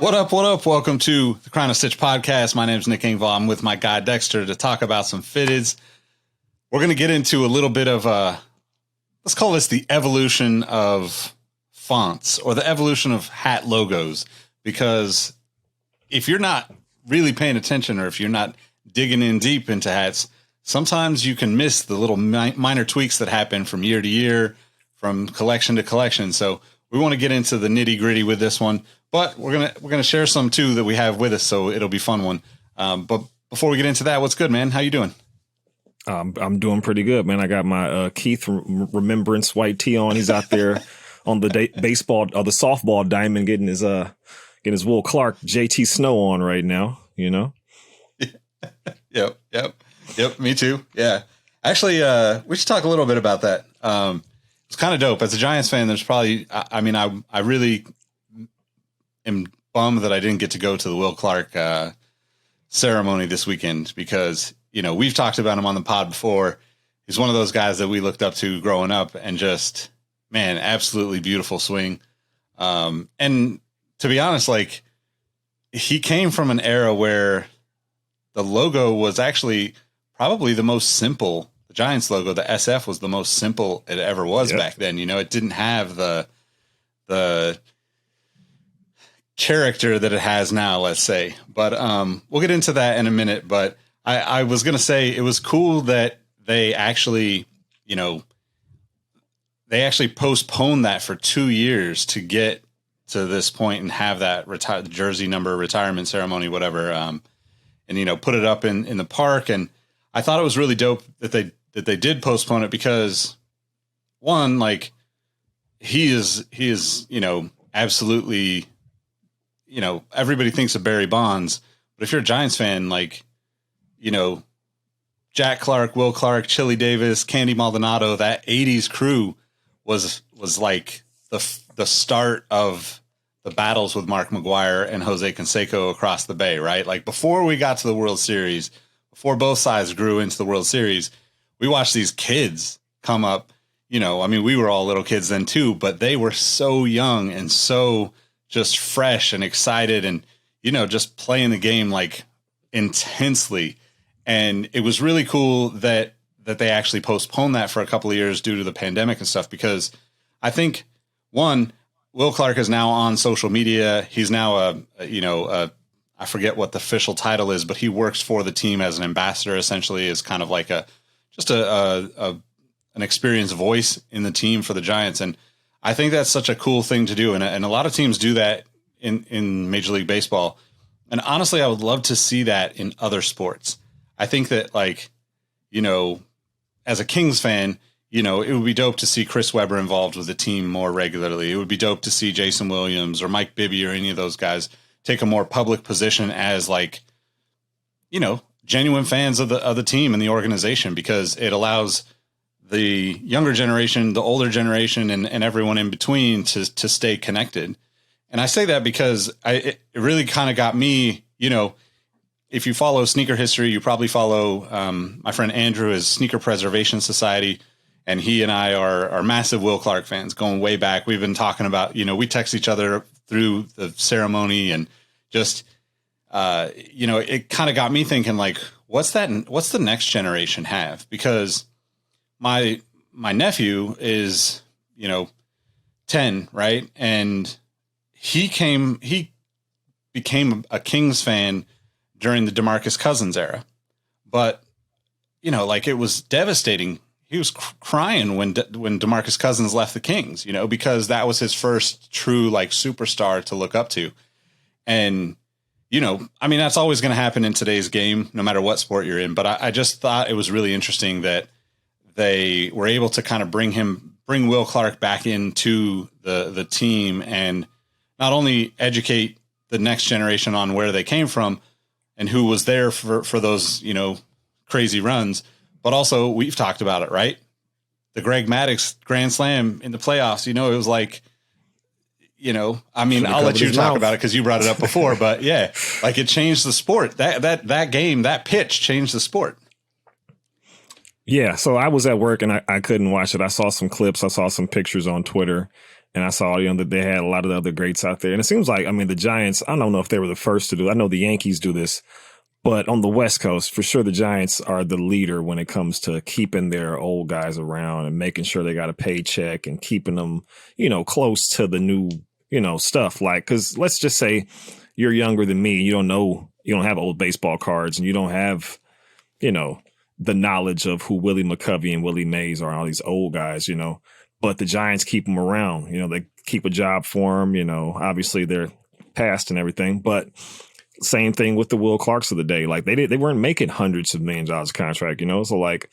What up? What up? Welcome to the Crown of Stitch podcast. My name is Nick Engvall. I'm with my guy Dexter to talk about some fitteds. We're going to get into a little bit of let's call this the evolution of fonts or the evolution of hat logos. Because if you're not really paying attention or if you're not digging in deep into hats, sometimes you can miss the little minor tweaks that happen from year to year, from collection to collection. So we want to get into the nitty gritty with this one. But we're gonna share some too that we have with us, so it'll be a fun one. But before we get into that, what's good, man? How you doing? I'm doing pretty good, man. I got my Keith Remembrance white tee on. He's out there on the baseball or the softball diamond, getting his Will Clark JT Snow on right now. You know. Yep. Me too. Yeah. Actually, we should talk a little bit about that. It's kind of dope. As a Giants fan, there's probably, I really am bummed that I didn't get to go to the Will Clark ceremony this weekend because, you know, we've talked about him on the pod before. He's one of those guys that we looked up to growing up and just, man, absolutely beautiful swing. And to be honest, like he came from an era where the logo was actually probably the most simple. The Giants logo, the SF, was the most simple it ever was back then. You know, it didn't have the character that it has now, let's say. But we'll get into that in a minute. But I was going to say it was cool that they actually, you know, postponed that for 2 years to get to this point and have that jersey number retirement ceremony, whatever. And, you know, put it up in the park. And I thought it was really dope that they did postpone it because, one, like he is, you know, absolutely, you know, everybody thinks of Barry Bonds, but if you're a Giants fan, like, you know, Jack Clark, Will Clark, Chili Davis, Candy Maldonado, that 80s crew was like the start of the battles with Mark McGwire and Jose Canseco across the bay, right? Like before we got to the World Series, before both sides grew into the World Series, we watched these kids come up. You know, I mean, we were all little kids then too, but they were so young and so just fresh and excited and, you know, just playing the game like intensely. And it was really cool that they actually postponed that for a couple of years due to the pandemic and stuff, because I think, one, Will Clark is now on social media. He's now I forget what the official title is, but he works for the team as an ambassador, essentially, is kind of like an experienced voice in the team for the Giants. And I think that's such a cool thing to do. And a lot of teams do that in Major League Baseball. And honestly, I would love to see that in other sports. I think that, like, you know, as a Kings fan, you know, it would be dope to see Chris Webber involved with the team more regularly. It would be dope to see Jason Williams or Mike Bibby or any of those guys take a more public position as, like, you know, genuine fans of the team and the organization, because it allows the younger generation, the older generation, and everyone in between to stay connected. And I say that because it really kind of got me, you know, if you follow sneaker history, you probably follow my friend Andrew, his Sneaker Preservation Society. And he and I are massive Will Clark fans going way back. We've been talking about, you know, we text each other through the ceremony and just, you know, it kind of got me thinking, like, what's the next generation have? Because my nephew is, you know, 10, right? And he became a Kings fan during the DeMarcus Cousins era. But, you know, like, it was devastating. He was crying when DeMarcus Cousins left the Kings, you know, because that was his first true, like, superstar to look up to. And, you know, I mean, that's always going to happen in today's game, no matter what sport you're in. But I just thought it was really interesting that they were able to kind of bring Will Clark back into the team and not only educate the next generation on where they came from and who was there for those, you know, crazy runs, but also we've talked about it, right? The Greg Maddux Grand Slam in the playoffs, you know, it was like, you know, I mean, I'll let you talk about it because you brought it up before, but yeah, like, it changed the sport. That game, that pitch changed the sport. Yeah. So I was at work and I couldn't watch it. I saw some clips. I saw some pictures on Twitter. And I saw, that they had a lot of the other greats out there. And it seems like, I mean, the Giants, I don't know if they were the first to do it. I know the Yankees do this, but on the West Coast, for sure, the Giants are the leader when it comes to keeping their old guys around and making sure they got a paycheck and keeping them, close to the new, stuff. Like, because let's just say you're younger than me, you don't have old baseball cards, and you don't have, the knowledge of who Willie McCovey and Willie Mays are, and all these old guys, but the Giants keep them around. They keep a job for them. Obviously they're past and everything, but same thing with the Will Clarks of the day. Like they weren't making hundreds of millions of dollars contract, So like,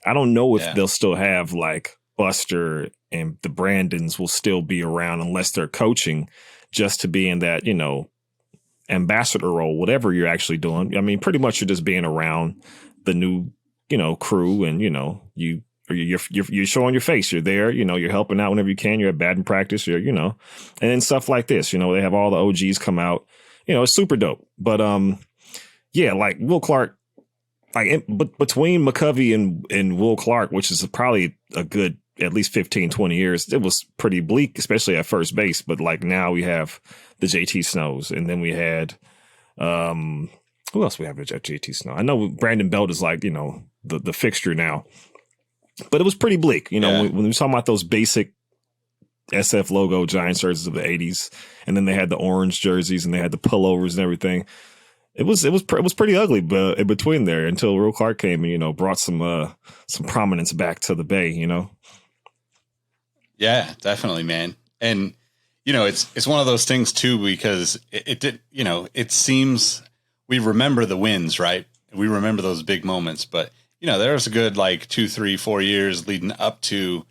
I don't know if they'll still have like Buster and the Brandons will still be around unless they're coaching, just to be in that, ambassador role, whatever you're actually doing. I mean, pretty much you're just being around the new, crew, and, you're showing your face. You're there, you're helping out whenever you can. You're at batting practice, and then stuff like this, they have all the OGs come out, it's super dope. But, like Will Clark, but between McCovey and Will Clark, which is probably a good, at least 15, 20 years, it was pretty bleak, especially at first base. But like now we have the JT Snows, and then we had, who else we have at JT Snow? I know Brandon Belt is like, the fixture now. But it was pretty bleak, when we were talking about those basic SF logo Giants jerseys of the 80s, and then they had the orange jerseys and they had the pullovers and everything. It was pretty ugly, but in between there, until Will Clark came and brought some prominence back to the Bay. Yeah, definitely, man. And it's one of those things too, because it did, it seems we remember the wins, right? We remember those big moments, but there was a good like 2, 3, 4 years leading up to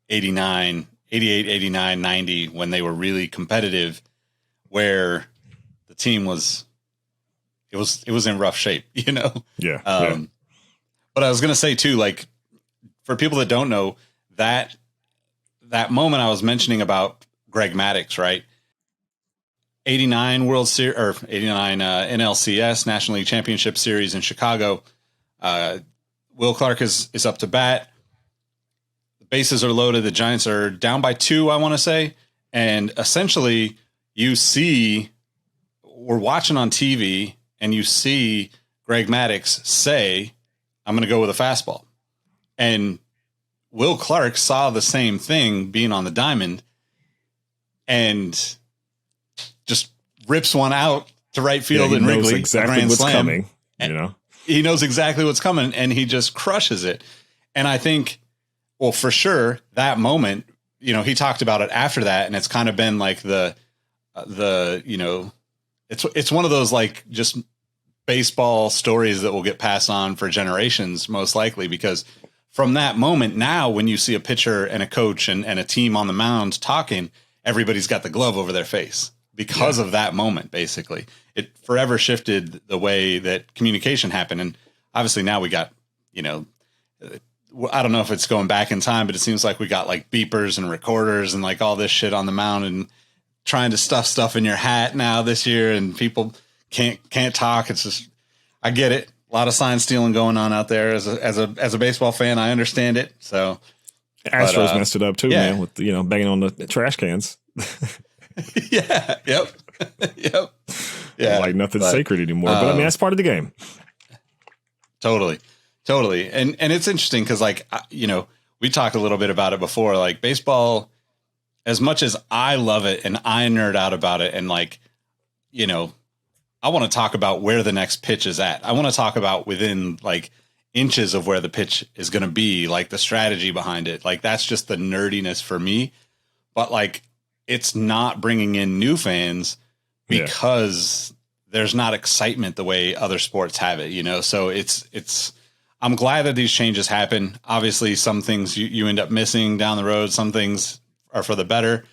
89, 88, 89, 90, when they were really competitive, where the team was in rough shape, Yeah. But I was going to say too, like for people that don't know, that moment I was mentioning about Greg Maddux, right? 89 World Series, or 89 NLCS National League Championship Series in Chicago. Will Clark is up to bat. The bases are loaded. The Giants are down by 2, I want to say. And essentially we're watching on TV, and you see Greg Maddux say, I'm going to go with a fastball. And Will Clark saw the same thing being on the diamond and just rips one out to right field in Wrigley. Exactly grand what's slam. Coming, He knows exactly what's coming, and he just crushes it. And I think, well, for sure, that moment, he talked about it after that, and it's kind of been like it's one of those like just baseball stories that will get passed on for generations, most likely, because from that moment, now when you see a pitcher and a coach and a team on the mound talking, everybody's got the glove over their face because of that moment. Basically, it forever shifted the way that communication happened. And obviously now we got, I don't know if it's going back in time, but it seems like we got like beepers and recorders and like all this shit on the mound, and trying to stuff stuff in your hat now this year, and people can't talk. It's just, I get it. A lot of sign stealing going on out there. As a baseball fan, I understand it. So Astros messed it up too, man, with banging on the trash cans. Yeah. Yep. Yep. Yeah. Like nothing's sacred anymore. But I mean, that's part of the game. Totally. And it's interesting because, like, we talked a little bit about it before. Like baseball, as much as I love it and I nerd out about it, and like, I want to talk about where the next pitch is at. I want to talk about within like inches of where the pitch is going to be, like the strategy behind it. Like that's just the nerdiness for me. But like, it's not bringing in new fans because there's not excitement the way other sports have it, So I'm glad that these changes happen. Obviously, some things you end up missing down the road. Some things are for the better,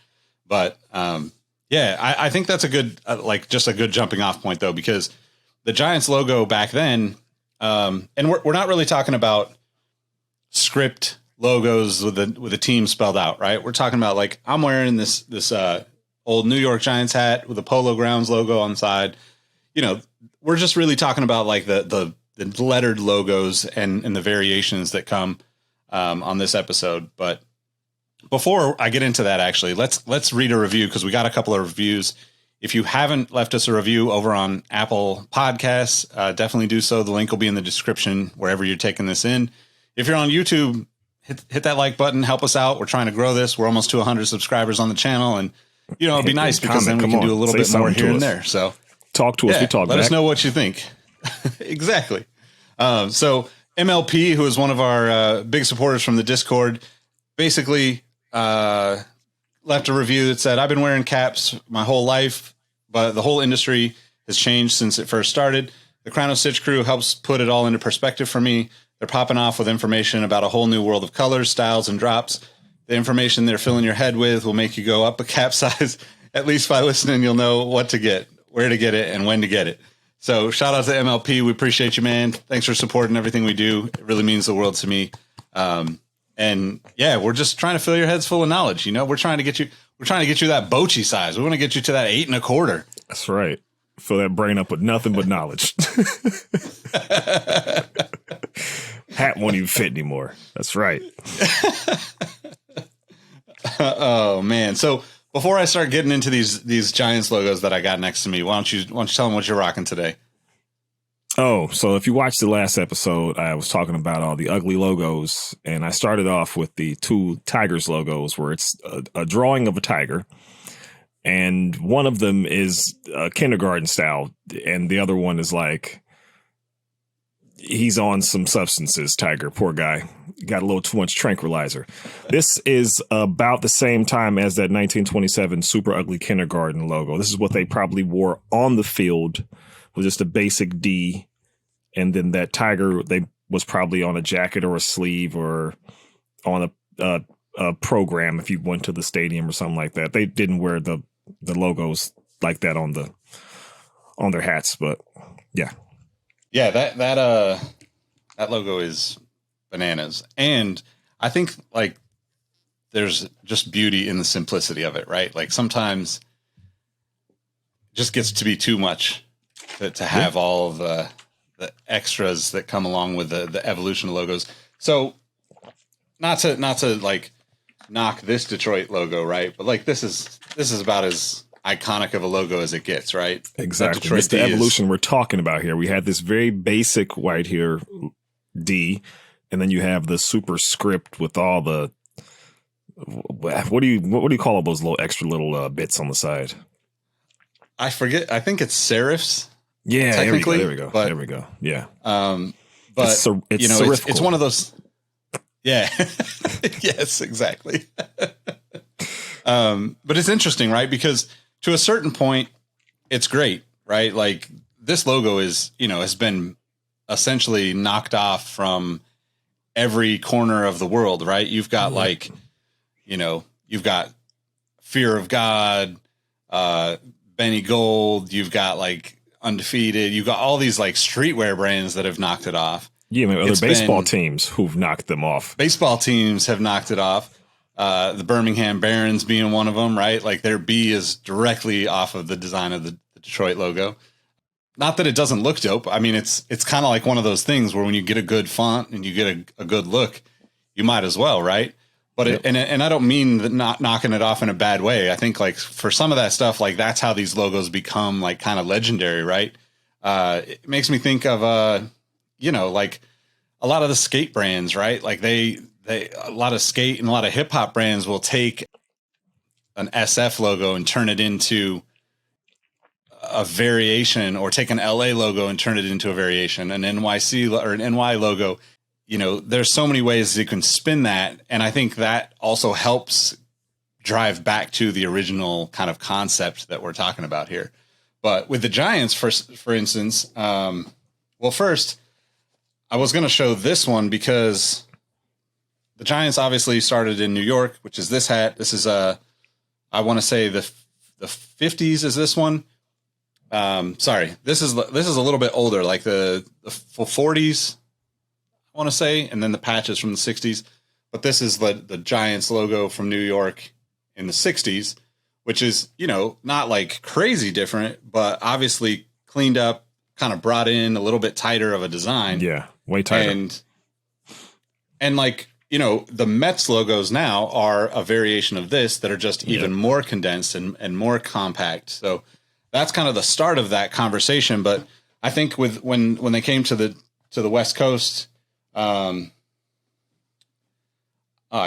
but I think that's a good, just a good jumping off point though, because the Giants logo back then, and we're not really talking about script logos with the team spelled out, right? We're talking about like, I'm wearing this old New York Giants hat with a Polo Grounds logo on the side. We're just really talking about like the lettered logos and the variations that come on this episode. But before I get into that, actually, let's read a review because we got a couple of reviews. If you haven't left us a review over on Apple Podcasts, definitely do so. The link will be in the description wherever you're taking this in. If you're on YouTube, hit that like button. Help us out. We're trying to grow this. We're almost to 100 subscribers on the channel, and it'd be nice because then we can do a little bit more here and there. So talk to us. We talk. Let us know what you think. Exactly. So MLP, who is one of our big supporters from the Discord, basically left a review that said, I've been wearing caps my whole life, but the whole industry has changed since it first started. The Chrono Stitch crew helps put it all into perspective for me. They're popping off with information about a whole new world of colors, styles, and drops. The information they're filling your head with will make you go up a cap size. At least by listening, you'll know what to get, where to get it, and when to get it. So shout out to MLP. We appreciate you, man. Thanks for supporting everything we do. It really means the world to me. And yeah, we're just trying to fill your heads full of knowledge. We're trying to get you that Bochi size. We want to get you to that 8 1/4. That's right. Fill that brain up with nothing but knowledge. Hat won't even fit anymore. That's right. Oh man. So before I start getting into these Giants logos that I got next to me, why don't you tell them what you're rocking today? Oh, so if you watched the last episode, I was talking about all the ugly logos, and I started off with the 2 Tigers logos where it's a drawing of a tiger, and one of them is kindergarten style, and the other one is like he's on some substances, tiger, poor guy. Got a little too much tranquilizer. This is about the same time as that 1927 super ugly kindergarten logo. This is what they probably wore on the field with just a basic D. And then that tiger, they was probably on a jacket or a sleeve or on a program if you went to the stadium or something like that. They didn't wear the logos like that on their hats, but yeah. Yeah, that logo is bananas. And I think like there's just beauty in the simplicity of it, right? Like sometimes it just gets to be too much to have all of the extras that come along with the evolution of logos. So not to like knock this Detroit logo, right? But like this is about as iconic of a logo as it gets, right? Exactly. It's the evolution we're talking about here. We had this very basic white here D, and then you have the superscript with all the what do you call all those extra little bits on the side? I forget. I think it's serifs. Yeah, technically, there we go. But, there we go. Yeah. But it's one of those. Yeah. Yes, exactly. But it's interesting, right? Because to a certain point, it's great, right? Like this logo is, has been essentially knocked off from every corner of the world, right? You've got like, you've got Fear of God, Benny Gold, you've got like Undefeated, you've got all these like streetwear brands that have knocked it off. Yeah, other baseball teams who've knocked them off. Baseball teams have knocked it off. The Birmingham Barons being one of them, right? Like their B is directly off of the design of the Detroit logo. Not that it doesn't look dope. I mean, it's kind of like one of those things where when you get a good font and you get a good look, you might as well, right? But and I don't mean that not knocking it off in a bad way. I think like for some of that stuff, like that's how these logos become like kind of legendary, right? It makes me think of like a lot of the skate brands, right? Like a lot of skate and a lot of hip hop brands will take an SF logo and turn it into a variation, or take an LA logo and turn it into a variation, an NYC or an NY logo. There's so many ways you can spin that. And I think that also helps drive back to the original kind of concept that we're talking about here. But with the Giants, for instance, first I was going to show this one because the Giants obviously started in New York, which is this hat. This is I want to say the 50s is this one. Sorry, this is a little bit older, like the 40s, I want to say, and then the patches from the 60s. But this is the Giants logo from New York in the 60s, which is, not like crazy different, but obviously cleaned up, kind of brought in a little bit tighter of a design. Yeah, way tighter. And like you know, the Mets logos now are a variation of this that are just even more condensed and more compact. So that's kind of the start of that conversation. But I think with when they came to the West Coast, I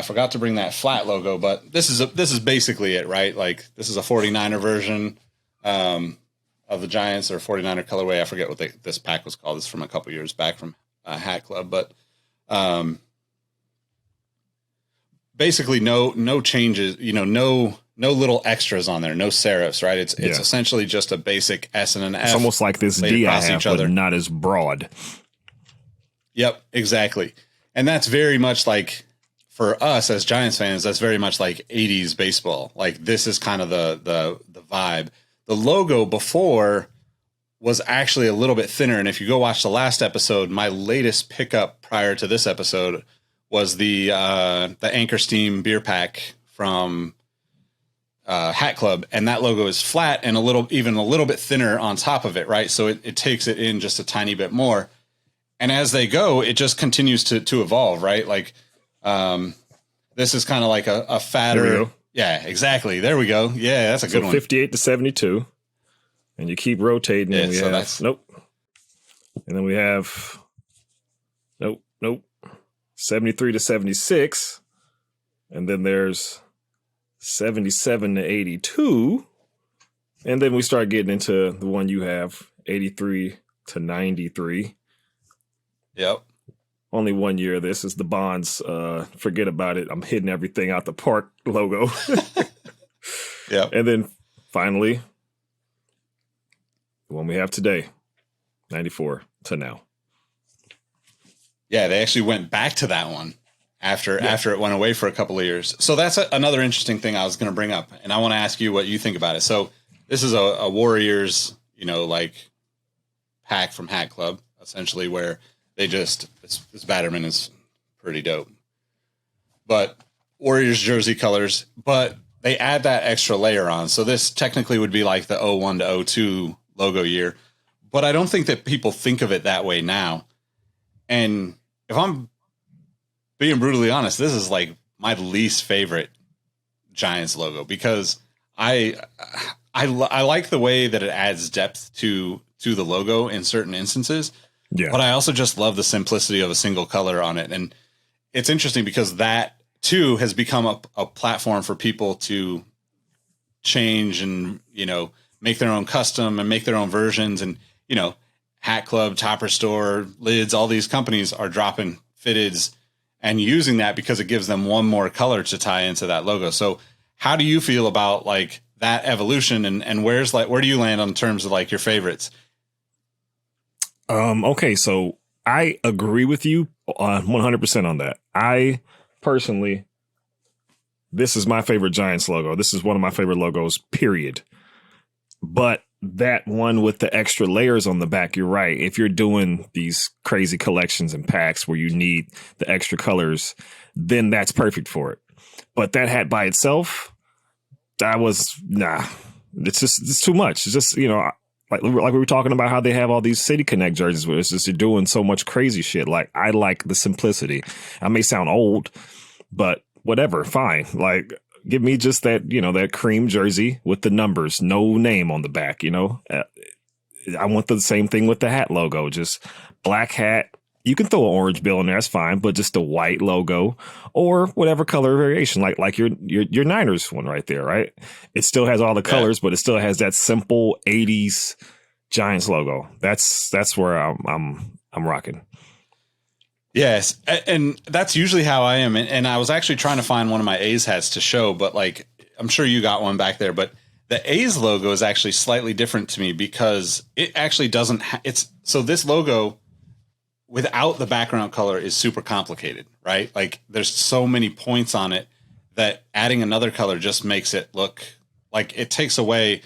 forgot to bring that flat logo, but this is basically it, right? Like this is a 49er version of the Giants, or 49er colorway. I forget what this pack was called. This is from a couple years back from Hat Club, but basically no changes, you know, no little extras on there, no serifs, right? It's essentially just a basic S and an F. It's almost like this D I have, but not as broad. Yep, exactly. And that's very much like, for us as Giants fans, that's very much like 80s baseball. Like this is kind of the vibe. The logo before was actually a little bit thinner. And if you go watch the last episode, my latest pickup prior to this episode was the Anchor Steam beer pack from Hat Club. And that logo is flat and even a little bit thinner on top of it, right? So it takes it in just a tiny bit more. And as they go, it just continues to evolve, right? Like this is kind of like a fatter. There we go. Yeah, exactly. There we go. Yeah, that's a good one. 58 to 72. And you keep rotating. And we have, nope. And then we have, nope. 73 to 76. And then there's 77 to 82. And then we start getting into the one you have, 83 to 93. Yep. Only 1 year of this is the Bonds. Forget about it. I'm hitting everything out the park logo. Yeah. And then finally, the one we have today, 94 to now. Yeah, they actually went back to that one after it went away for a couple of years. So that's another interesting thing I was going to bring up, and I want to ask you what you think about it. So this is a Warriors, you know, like pack from Hat Club, essentially, where they just this Batterman is pretty dope. But Warriors jersey colors, but they add that extra layer on. So this technically would be like the 01 to 02 logo year. But I don't think that people think of it that way now. And if I'm being brutally honest, this is like my least favorite Giants logo, because I like the way that it adds depth to the logo in certain instances. Yeah. But I also just love the simplicity of a single color on it. And it's interesting because that too has become a platform for people to change and, you know, make their own custom and make their own versions. And, you know, Hat Club, Topper Store, Lids, all these companies are dropping fitteds and using that because it gives them one more color to tie into that logo. So how do you feel about like that evolution, and where do you land on terms of like your favorites? Okay, so I agree with you 100% on that. I personally, this is my favorite Giants logo. This is one of my favorite logos, period. But that one with the extra layers on the back, you're right. If you're doing these crazy collections and packs where you need the extra colors, then that's perfect for it. But that hat by itself, it's too much. It's just, you know, like we were talking about how they have all these City Connect jerseys where it's just you're doing so much crazy shit. Like, I like the simplicity. I may sound old, but whatever, fine. Like, give me just that, you know, that cream jersey with the numbers, no name on the back, you know. I want the same thing with the hat logo, just black hat. You can throw an orange bill in there, that's fine, but just a white logo or whatever color variation, like your Niners one right there, right? It still has all the colors, but it still has that simple 80s Giants logo. That's where I'm rocking. Yes, and that's usually how I am. And I was actually trying to find one of my A's hats to show, but like, I'm sure you got one back there, but the A's logo is actually slightly different to me because it actually doesn't so this logo without the background color is super complicated, right? Like, there's so many points on it that adding another color just makes it look like it takes away,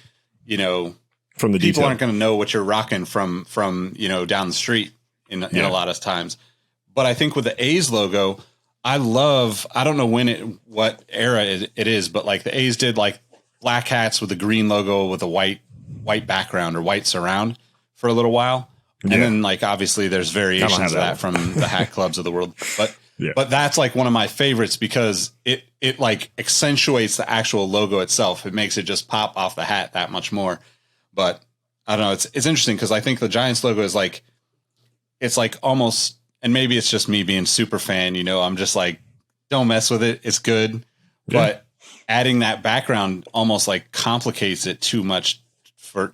you know, from the people detail. Aren't going to know what you're rocking from, you know, down the street in a lot of times. But I think with the A's logo, I don't know what era it is, but like the A's did like black hats with a green logo with a white background or white surround for a little while. And then like, obviously there's variations of that from the hat clubs of the world. But Yeah. But that's like one of my favorites because it like accentuates the actual logo itself. It makes it just pop off the hat that much more. But I don't know. It's interesting because I think the Giants logo is like, it's like almost, and maybe it's just me being super fan, I'm just like, don't mess with it. It's good. Yeah. But adding that background almost like complicates it too much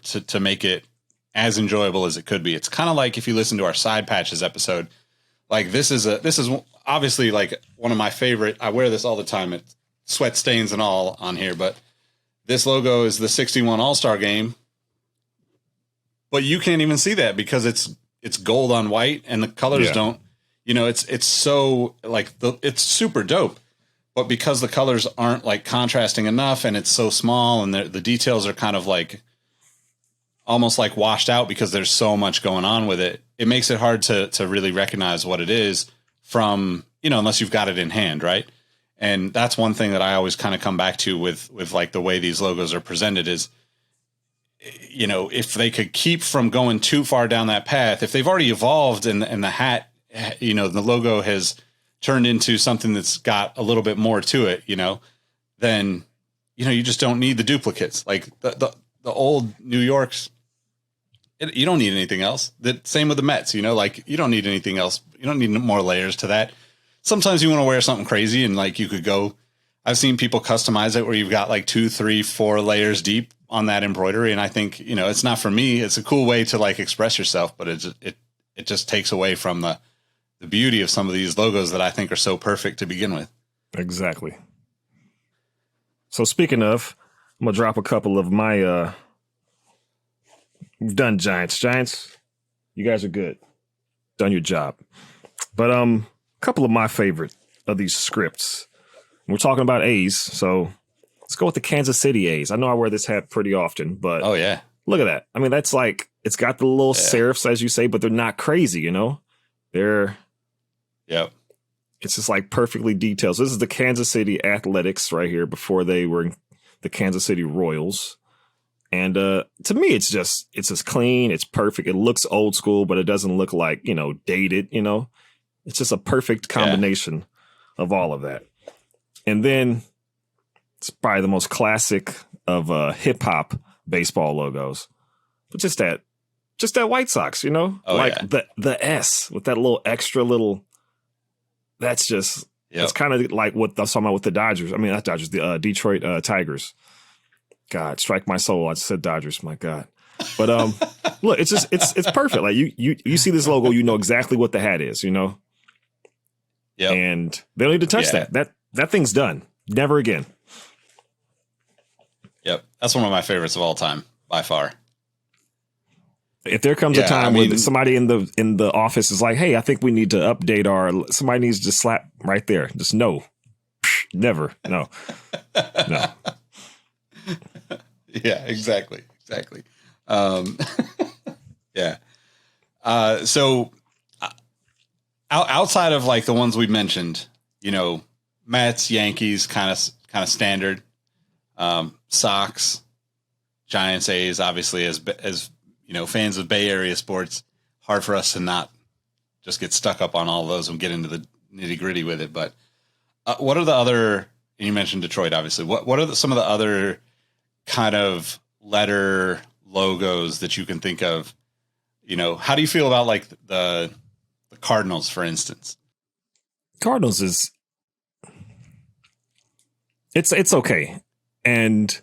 to make it as enjoyable as it could be. It's kind of like if you listen to our side patches episode, like this is obviously like one of my favorite. I wear this all the time. It's sweat stains and all on here, but this logo is the 61 All-Star game. But you can't even see that because it's gold on white and the colors don't, it's so like it's super dope. But because the colors aren't like contrasting enough and it's so small and the details are kind of like almost like washed out because there's so much going on with it, it makes it hard to really recognize what it is from, unless you've got it in hand. Right. And that's one thing that I always kind of come back to with like the way these logos are presented is, if they could keep from going too far down that path, if they've already evolved and the hat, the logo has turned into something that's got a little bit more to it, then, you just don't need the duplicates. Like the old New York's, you don't need anything else. The same with the Mets, like you don't need anything else. You don't need more layers to that. Sometimes you want to wear something crazy and like you could go, I've seen people customize it where you've got like 2, 3, 4 layers deep on that embroidery. And I think, it's not for me. It's a cool way to like express yourself, but it just takes away from the beauty of some of these logos that I think are so perfect to begin with. Exactly. So speaking of, I'm going to drop a couple of my, we've done Giants, you guys are good. Done your job. But, a couple of my favorite of these scripts. We're talking about A's. So let's go with the Kansas City A's. I know I wear this hat pretty often, but oh yeah, look at that. I mean, that's like, it's got the little serifs, as you say, but they're not crazy, They're, yep. It's just like perfectly detailed. So this is the Kansas City Athletics right here before they were the Kansas City Royals. And to me, it's just clean. It's perfect. It looks old school, but it doesn't look like, dated, It's just a perfect combination of all of that. And then it's probably the most classic of hip hop baseball logos. But just that White Sox, Oh, like the S with that little extra little. That's just, it's kind of like what I was talking about with the Dodgers. I mean, not Dodgers, the Detroit Tigers. God, strike my soul. I just said Dodgers. My God. But look, it's perfect. Like you see this logo, you know exactly what the hat is, Yeah. And they don't need to touch that. That thing's done. Never again. Yep. That's one of my favorites of all time by far. If there comes a time when somebody in the office is like, hey, I think we need to update somebody needs to just slap right there. Just no. Never. No. No. Yeah, exactly. Yeah. So outside of like the ones we mentioned, Mets, Yankees, kind of standard, Sox, Giants, A's, obviously as fans of Bay Area sports, hard for us to not just get stuck up on all of those and get into the nitty gritty with it. But what are the other, and you mentioned Detroit, obviously, what are some of the other kind of letter logos that you can think of? How do you feel about like the Cardinals, for instance? Cardinals is, it's okay. And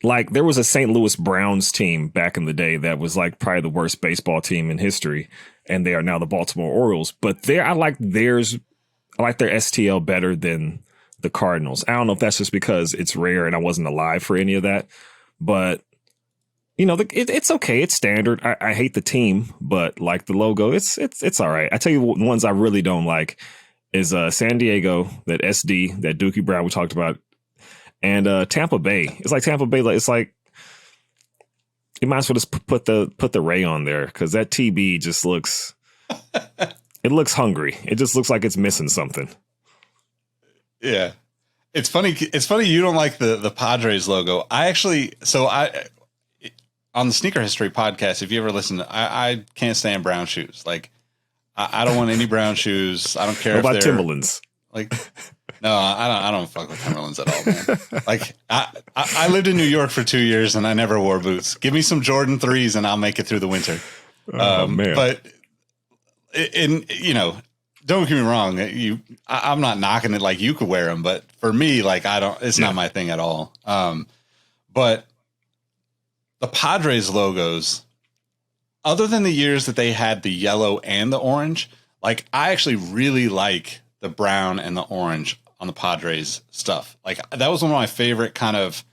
like there was a St. Louis Browns team back in the day that was like probably the worst baseball team in history, and they are now the Baltimore Orioles. But I like their STL better than the Cardinals. I don't know if that's just because it's rare and I wasn't alive for any of that, but it's okay. It's standard. I hate the team, but like the logo, it's all right. I tell you, the ones I really don't like is San Diego, that SD, that Dookie Brown we talked about. And Tampa Bay. It's like Tampa Bay. It's like you might as well just put the Ray on there because that TB just looks. It looks hungry. It just looks like it's missing something. Yeah, it's funny. It's funny you don't like the Padres logo. I on the Sneaker History podcast, if you ever listen, I can't stand brown shoes. Like I don't want any brown shoes. I don't care What if about they're Timberlands? like, no, I don't fuck with Timberlands at all, man. Like I lived in New York for 2 years and I never wore boots. Give me some Jordan 3s and I'll make it through the winter. Oh man. But don't get me wrong. I'm not knocking it like you could wear them, but for me, like it's not my thing at all. But the Padres logos, other than the years that they had the yellow and the orange, like I actually really like the brown and the orange on the Padres stuff. Like that was one of my favorite kind of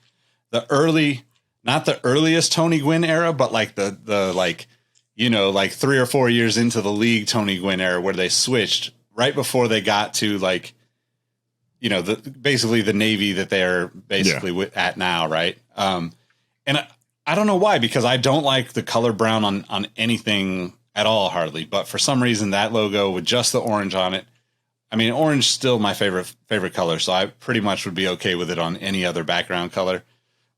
the early, not the earliest Tony Gwynn era, but like the like, like 3 or 4 years into the league Tony Gwynn era where they switched right before they got to like, basically the Navy that they're basically at now. Right. And I don't know why, because I don't like the color brown on anything at all, hardly. But for some reason, that logo with just the orange on it, I mean, orange is still my favorite color. So I pretty much would be okay with it on any other background color.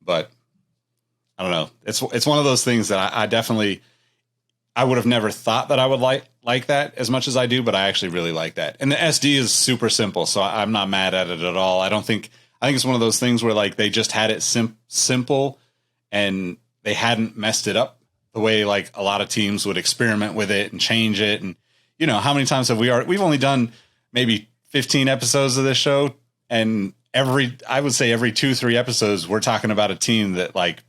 But I don't know. It's one of those things that I would have never thought that I would like that as much as I do, but I actually really like that. And the SD is super simple, so I'm not mad at it at all. I think it's one of those things where like they just had it simple and they hadn't messed it up the way like a lot of teams would experiment with it and change it. And how many times we've only done maybe 15 episodes of this show, and I would say every 2-3 episodes we're talking about a team that like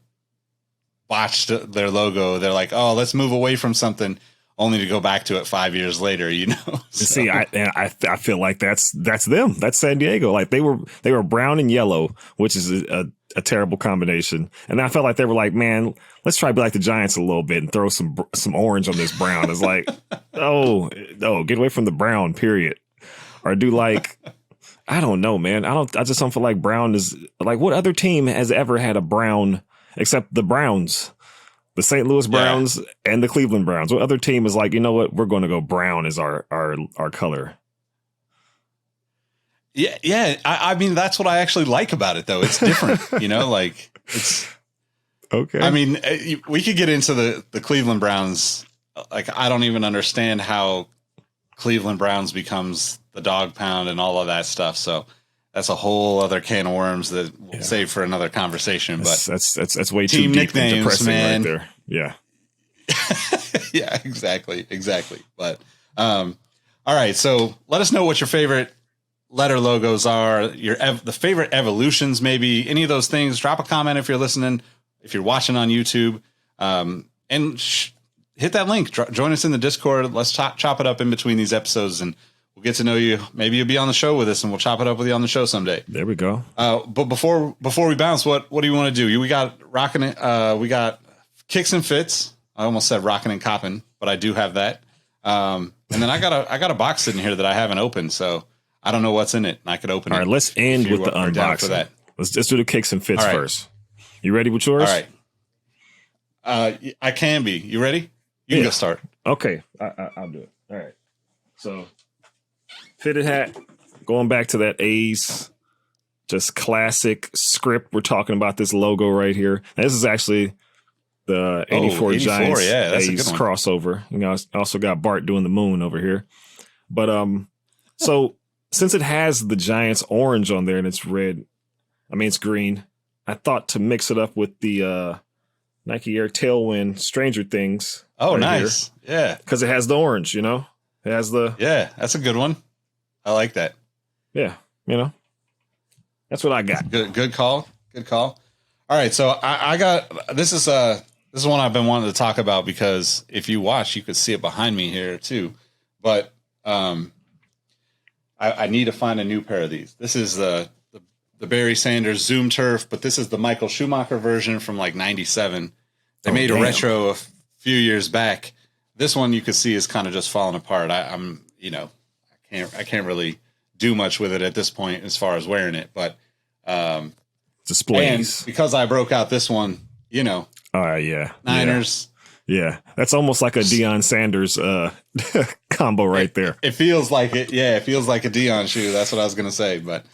botched their logo. They're like, oh, let's move away from something, only to go back to it 5 years later. So. See, I feel like that's them. That's San Diego. Like they were brown and yellow, which is a terrible combination. And I felt like they were like, man, let's try to be like the Giants a little bit and throw some orange on this brown. It's like, oh, get away from the brown, period. Or do like, I don't know, man. I just don't feel like brown is like, what other team has ever had a brown except the Browns, the St. Louis Browns and the Cleveland Browns? What other team is like, you know what? We're going to go brown as our color. Yeah. I mean, that's what I actually like about it, though. It's different, like it's okay. I mean, we could get into the Cleveland Browns. Like, I don't even understand how Cleveland Browns becomes the dog pound and all of that stuff. So that's a whole other can of worms that we'll save for another conversation. But that's way too deep and nicknames, depressing man. right there. Yeah. Yeah, exactly. But all right. So let us know what your favorite letter logos are, the favorite evolutions, maybe any of those things. Drop a comment if you're listening, if you're watching on YouTube, and hit that link. Join us in the Discord. Let's chop it up in between these episodes, and we'll get to know you. Maybe you'll be on the show with us, and we'll chop it up with you on the show someday. There we go. But before we bounce, what do you want to do? We got rocking it. We got kicks and fits. I almost said rocking and copping, but I do have that. And then I got a box sitting here that I haven't opened, so I don't know what's in it. And I could open it. All right, let's end with the unboxing. Let's do the kicks and fits first. You ready with yours? All right. I can be. You ready? You can go start. Okay, I'll do it. All right. So, fitted hat. Going back to that A's, just classic script. We're talking about this logo right here. Now, this is actually the 84 Giants A's crossover. I also got Bart doing the moon over here. But so since it has the Giants orange on there and it's red, I mean it's green, I thought to mix it up with the Nike Air Tailwind Stranger Things. Oh, right, nice. Here. Yeah. Because it has the orange, It has the... Yeah, that's a good one. I like that. Yeah, That's what I got. Good call. All right, so I got... This is one I've been wanting to talk about because if you watch, you could see it behind me here too. But I need to find a new pair of these. This is the Barry Sanders Zoom Turf, but this is the Michael Schumacher version from like 97. They made a retro a few years back. This one you can see is kind of just falling apart. I can't really do much with it at this point as far as wearing it, but displays. And because I broke out this one, yeah. Niners. Yeah. That's almost like a Deion Sanders combo right there. It feels like it. Yeah, it feels like a Deion shoe. That's what I was going to say. But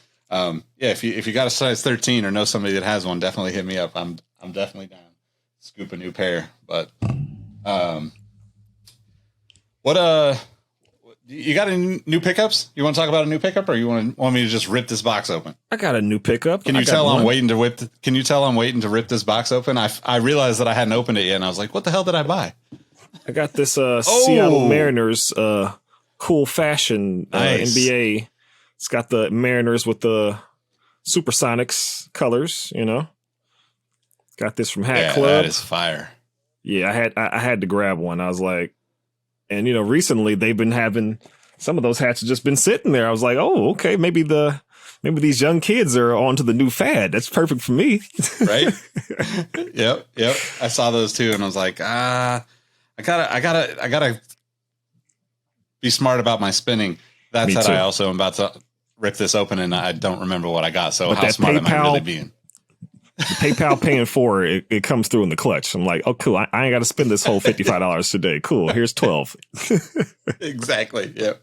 if you got a size 13 or know somebody that has one, definitely hit me up. I'm definitely down. Scoop a new pair. But what You got any new pickups? You want to talk about a new pickup, or you want me to just rip this box open? I got a new pickup. Can you tell I'm waiting to whip? Can you tell I'm waiting to rip this box open? I realized that I hadn't opened it yet, and I was like, "What the hell did I buy?" I got this Seattle Mariners cool fashion NBA. It's got the Mariners with the Supersonics colors. You know, got this from Hat Club. That is fire. Yeah, I had to grab one. I was like, and you know, recently they've been having some of those hats have just been sitting there. I was like, oh, okay, maybe these young kids are onto the new fad. That's perfect for me. Right? Yep. I saw those too, and I was like, I gotta be smart about my spending. That said, I also am about to rip this open, and I don't remember what I got. So how smart am I really being? The PayPal paying for it comes through in the clutch. I'm like, oh, cool. I ain't got to spend this whole $55 today. Cool. Here's 12. Exactly. Yep.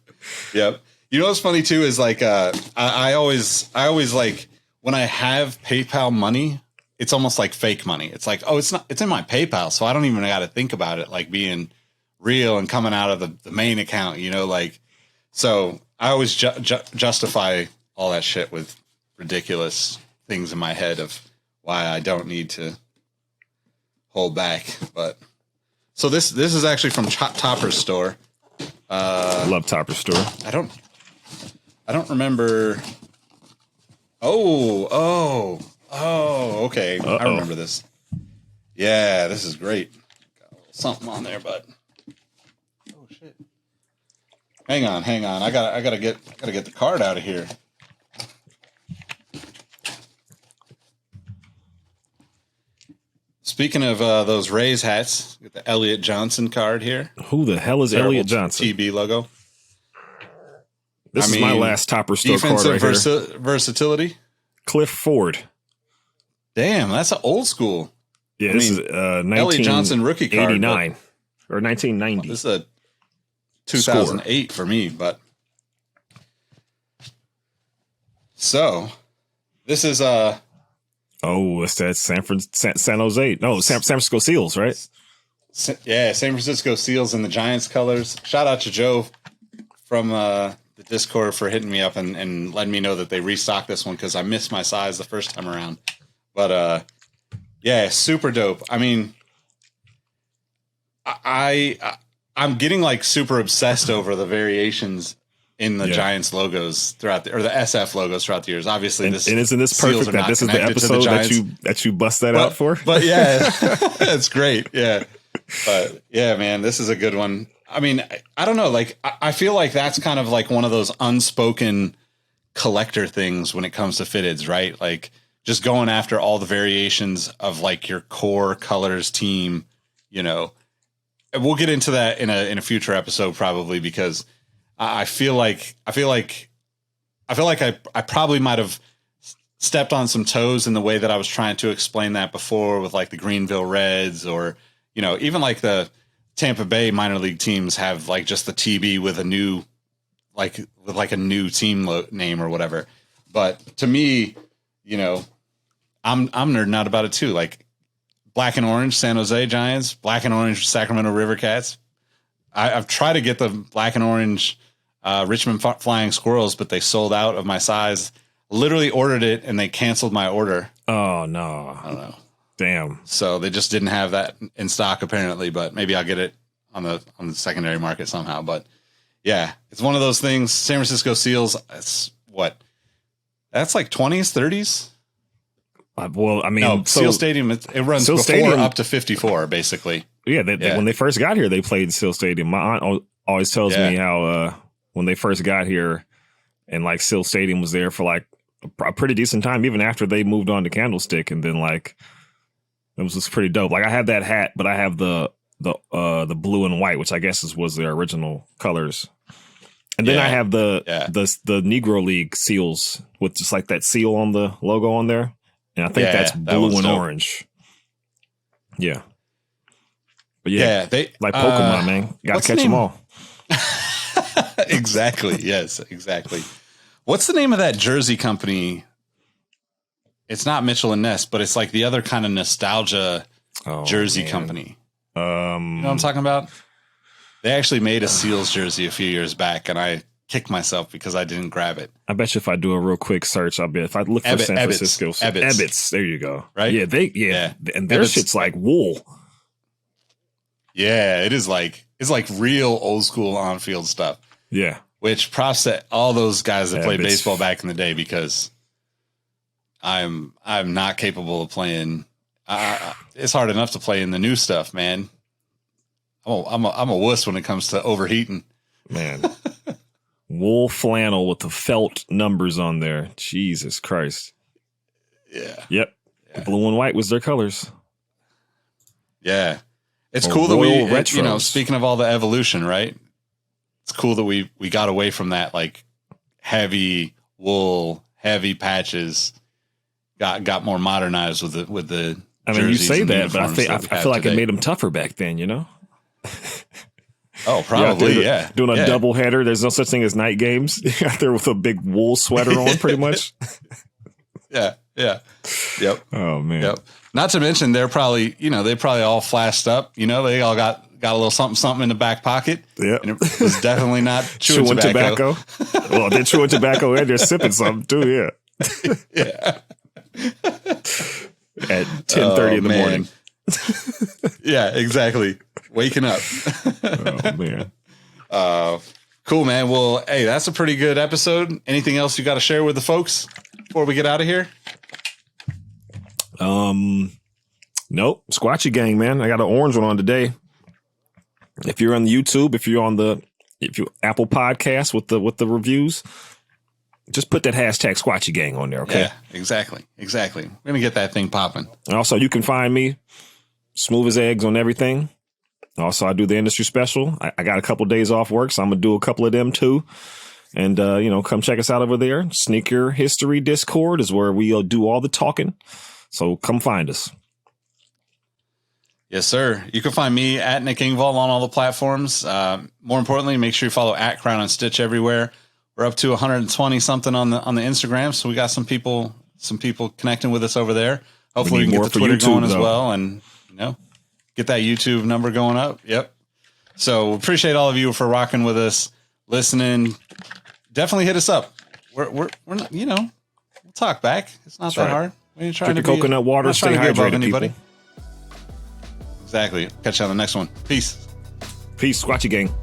You know what's funny too is like I always like when I have PayPal money, it's almost like fake money. It's like, oh, it's in my PayPal, so I don't even got to think about it like being real and coming out of the main account. You know, like so I always justify all that shit with ridiculous things in my head of why I don't need to hold back. But so this is actually from Topper's store. Love Topper's store. I don't remember. Oh, okay. Uh-oh. I remember this. Yeah, this is great. Got a little something on there, but oh shit. Hang on. I gotta get the card out of here. Speaking of those Rays hats, get the Elliott Johnson card here. Who the hell is Elliott Johnson? TB logo. This is my last Topper store card right here. Versatility. Cliff Ford. Damn, that's an old school. Yeah, this is Elliott Johnson rookie card. 89 or 1990. This is a 2008 for me, but so this is oh, it's that San Jose. No, San Francisco Seals, right? Yeah, San Francisco Seals in the Giants colors. Shout out to Joe from the Discord for hitting me up and letting me know that they restocked this one because I missed my size the first time around. But yeah, super dope. I mean, I'm getting like super obsessed over the variations in the Giants logos throughout or the SF logos throughout the years. Obviously, and isn't this perfect that this is the episode that you bust that out for? But yeah, it's great. Yeah, but yeah, man, this is a good one. I mean, I don't know. Like, I feel like that's kind of like one of those unspoken collector things when it comes to fitteds, right? Like just going after all the variations of like your core colors team, you know. We'll get into that in a future episode probably because I feel like I probably might have stepped on some toes in the way that I was trying to explain that before with like the Greenville Reds or, you know, even like the Tampa Bay minor league teams have like just the TB with a new, with a new team name or whatever. But to me, you know, I'm nerding out about it too. Like black and orange San Jose Giants, black and orange Sacramento River Cats. I've tried to get the black and orange Richmond Flying Squirrels, but they sold out of my size. Literally ordered it and they canceled my order. Oh no. I don't know. Damn. So they just didn't have that in stock apparently, but maybe I'll get it on the secondary market somehow. But yeah, it's one of those things. San Francisco Seals, that's like 20s, 30s. Well, I mean, no, Seal Stadium, it runs Seal before Stadium, up to 54, basically. Yeah, when they first got here, they played Seal Stadium. My aunt always tells me how when they first got here and like Seal Stadium was there for like a pretty decent time, even after they moved on to Candlestick. And then like, it was just pretty dope. Like I have that hat, but I have the blue and white, which I guess was their original colors. And then I have the Negro League seals with just like that seal on the logo on there. And I think that's blue and orange. Yeah. But yeah, they like Pokemon, man. Got to catch them all. Exactly. Yes, exactly. What's the name of that jersey company? It's not Mitchell and Ness, but it's like the other kind of nostalgia jersey company. You know what I'm talking about? They actually made a Seals jersey a few years back, and I kicked myself because I didn't grab it. I bet you if I do a real quick search, I'll bet if I look for San Francisco, Ebbets, there you go. Right? Yeah, and their shit's like wool. Yeah, it's like real old school on field stuff. Yeah, which props to all those guys that played baseball back in the day, because I'm not capable of playing. It's hard enough to play in the new stuff, man. I'm a wuss when it comes to overheating, man. Wool flannel with the felt numbers on there. Jesus Christ. Yeah. Yep. Yeah. Blue and white was their colors. Yeah. It's cool that speaking of all the evolution, right? It's cool that we got away from that, like, heavy wool, heavy patches, got more modernized with the I mean, you say that, but I feel like today. It made them tougher back then, you know? Oh, probably, yeah. Doing a double header. There's no such thing as night games. You're out there with a big wool sweater on, pretty much. Yeah. Yep. Oh, man. Yep. Not to mention, they probably all flashed up. You know, they all got a little something in the back pocket. Yeah. And it was definitely not chewing tobacco. Well, they're chewing tobacco and they're sipping something too, yeah. Yeah. At 10:30 in the morning. Yeah, exactly. Waking up. Oh, man. Cool, man. Well, hey, that's a pretty good episode. Anything else you got to share with the folks before we get out of here? Nope. Squatchy Gang, man. I got an orange one on today. If you're on the YouTube, if you're Apple Podcasts with the reviews, just put that hashtag Squatchy Gang on there, okay? Yeah, exactly. We're gonna get that thing popping. And also, you can find me smooth as eggs on everything. Also, I do the industry special. I got a couple days off work, so I'm gonna do a couple of them too. And come check us out over there. Sneaker History Discord is where we do all the talking. So come find us. Yes, sir. You can find me at Nick Engvall on all the platforms. More importantly, make sure you follow at Crown and Stitch everywhere. We're up to 120 something on the Instagram, so we got some people connecting with us over there. Hopefully, we can get the Twitter going as well, and get that YouTube number going up. Yep. So appreciate all of you for rocking with us, listening. Definitely hit us up. We're not, we'll talk back. It's not that hard. We ain't trying to coconut water. Stay hydrated, anybody. People. Exactly. Catch you on the next one. Peace. Squatchy Gang.